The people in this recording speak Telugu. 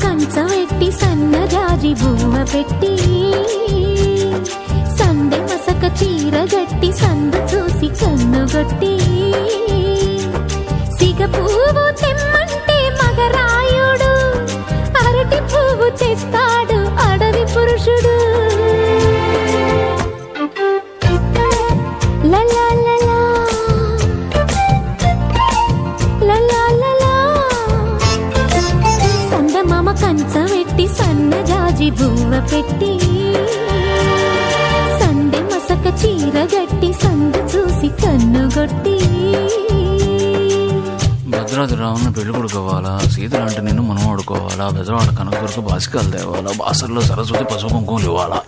కంచవెట్టి సన్నజాజి బువ్వ పెట్టి సందె మసక చీర గట్టి సందు చూసి కన్నుగొట్టి సిగ పువ్వు తెమ్మంటే మగరాయుడు అరటి పువ్వు తెస్తాడు అడవి పురుషుడు. లలా లలా లలా లలా సందమామ కంచవెట్టి సన్నజాజి బువ్వ పెట్టి సందె మసక చీర గట్టి సందు చూసి కన్నుగొట్టి. భద్రాద్రి రావణ పెళ్లి కొడుకోవాలా, సీతలంటే నేను మనం ఆడుకోవాలా, బెజవాడ కనకదుర్గ బాసికాలు తేవాలా, బాసర్లో సరస్వతి పసుపు కుంకుమలు ఇవ్వాలా.